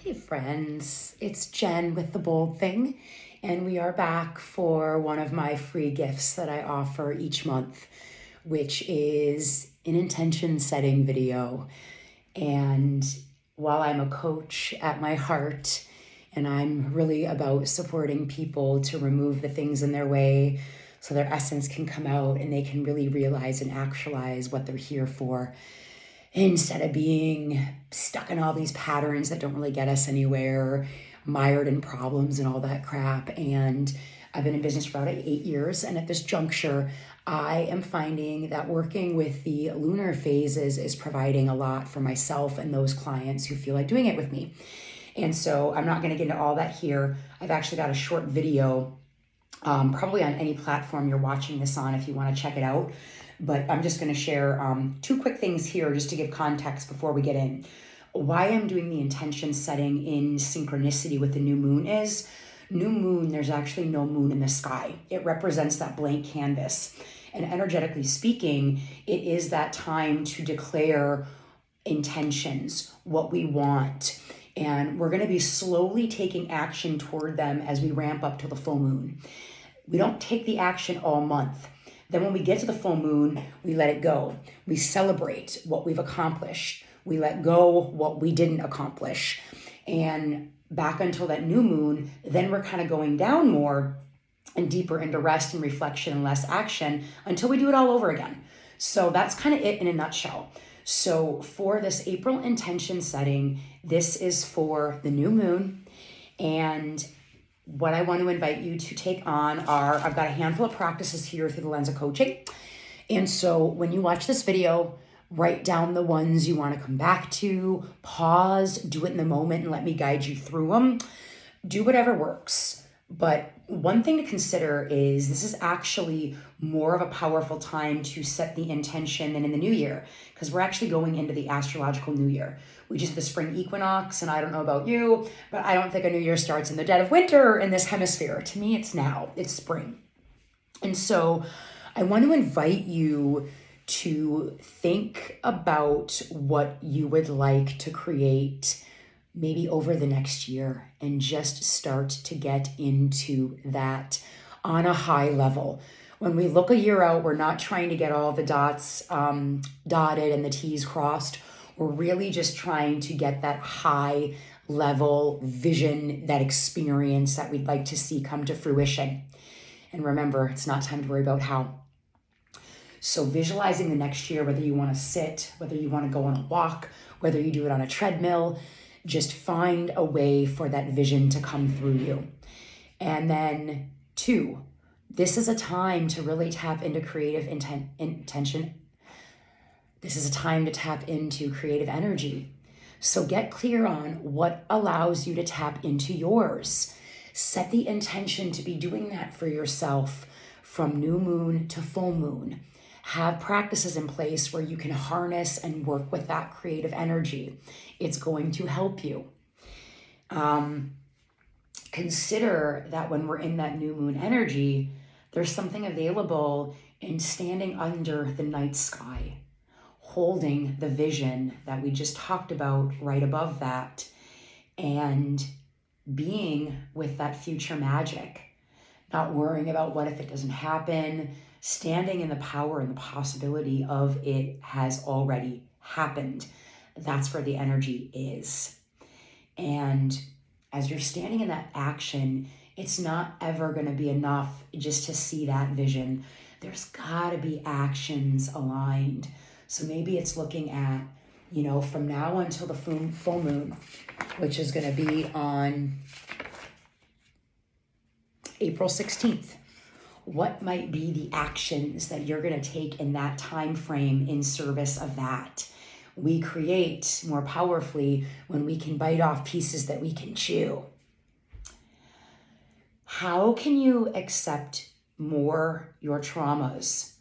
Hey friends, it's Jen with The Bold Thing, and we are back for one of my free gifts that I offer each month, which is an intention setting video. And while I'm a coach at my heart, and I'm really about supporting people to remove the things in their way so their essence can come out and they can really realize and actualize what they're here for, instead of being stuck in all these patterns that don't really get us anywhere, mired in problems and all that crap. And I've been in business for about 8 years, and at this juncture, I am finding that working with the lunar phases is providing a lot for myself and those clients who feel like doing it with me. And so I'm not going to get into all that here. I've actually got a short video, probably on any platform you're watching this on if you want to check it out. But I'm just going to share two quick things here just to give context before we get in. Why I'm doing the intention setting in synchronicity with the new moon is, new moon, there's actually no moon in the sky. It represents that blank canvas. And energetically speaking, it is that time to declare intentions, what we want. And we're going to be slowly taking action toward them as we ramp up to the full moon. We don't take the action all month. Then when we get to the full moon, we let it go. We celebrate what we've accomplished. We let go what we didn't accomplish. And back until that new moon, then we're kind of going down more and deeper into rest and reflection and less action until we do it all over again. So that's kind of it in a nutshell. So for this April intention setting, this is for the new moon. And what I want to invite you to take on are, I've got a handful of practices here through the lens of coaching. And so when you watch this video, write down the ones you want to come back to, pause, do it in the moment and let me guide you through them. Do whatever works. But one thing to consider is this is actually more of a powerful time to set the intention than in the new year, because we're actually going into the astrological new year. We just had the spring equinox, and I don't know about you, but I don't think a new year starts in the dead of winter in this hemisphere. To me, it's now. It's spring. And so I want to invite you to think about what you would like to create maybe over the next year and just start to get into that on a high level. When we look a year out, we're not trying to get all the dots dotted and the T's crossed. We're really just trying to get that high level vision, that experience that we'd like to see come to fruition. And remember, it's not time to worry about how. So visualizing the next year, whether you want to sit, whether you want to go on a walk, whether you do it on a treadmill, just find a way for that vision to come through you. And then 2, this is a time to really tap into creative intention. This is a time to tap into creative energy. So get clear on what allows you to tap into yours. Set the intention to be doing that for yourself from new moon to full moon. Have practices in place where you can harness and work with that creative energy. It's going to help you. Consider that when we're in that new moon energy, there's something available in standing under the night sky, holding the vision that we just talked about right above that, and being with that future magic, not worrying about what if it doesn't happen, standing in the power and the possibility of it has already happened. That's where the energy is. And as you're standing in that action, it's not ever going to be enough just to see that vision. There's got to be actions aligned. So maybe it's looking at, from now until the full moon, which is going to be on April 16th. What might be the actions that you're going to take in that time frame in service of that? We create more powerfully when we can bite off pieces that we can chew. How can you accept more your traumas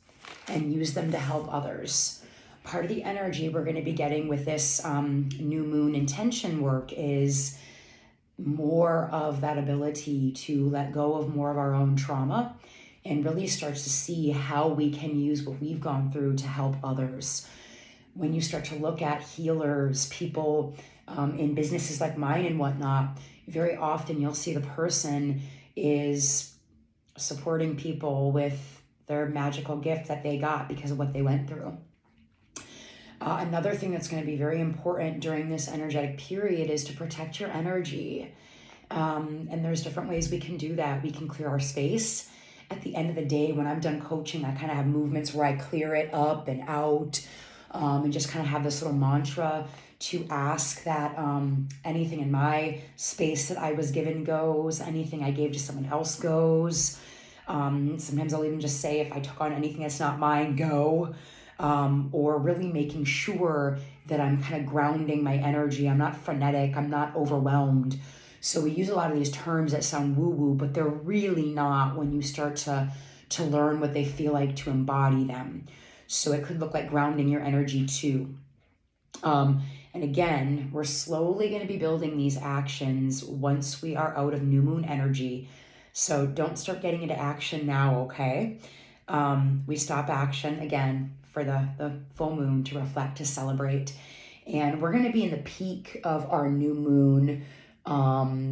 and use them to help others? Part of the energy we're going to be getting with this new moon intention work is more of that ability to let go of more of our own trauma and really starts to see how we can use what we've gone through to help others. When you start to look at healers, people In businesses like mine and whatnot, very often you'll see the person is supporting people with their magical gift that they got because of what they went through. Another thing that's going to be very important during this energetic period is to protect your energy. And there's different ways we can do that. We can clear our space. At the end of the day, when I'm done coaching, I kind of have movements where I clear it up and out, and just kind of have this little mantra to ask that anything in my space that I was given goes, anything I gave to someone else goes. Sometimes I'll even just say, if I took on anything that's not mine, go. Or really making sure that I'm kind of grounding my energy. I'm not frenetic. I'm not overwhelmed. So we use a lot of these terms that sound woo-woo, but they're really not when you start to learn what they feel like to embody them. So it could look like grounding your energy too. And again, we're slowly going to be building these actions once we are out of new moon energy. So don't start getting into action now, okay? We stop action again for the full moon to reflect, to celebrate. And we're going to be in the peak of our new moon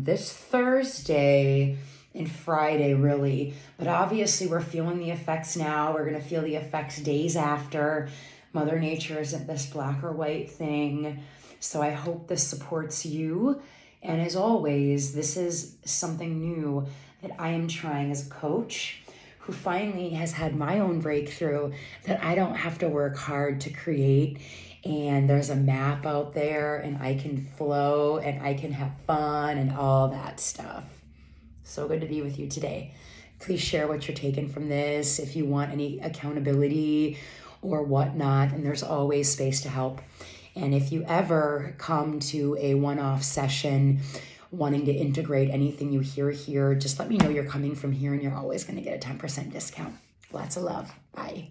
this Thursday and Friday, really. But obviously, we're feeling the effects now. We're going to feel the effects days after. Mother Nature isn't this black or white thing. So I hope this supports you. And as always, this is something new that I am trying as a coach who finally has had my own breakthrough that I don't have to work hard to create. And there's a map out there and I can flow and I can have fun and all that stuff. So good to be with you today. Please share what you're taking from this if you want any accountability or whatnot. And there's always space to help. And if you ever come to a one-off session wanting to integrate anything you hear here, just let me know you're coming from here and you're always going to get a 10% discount. Lots of love. Bye.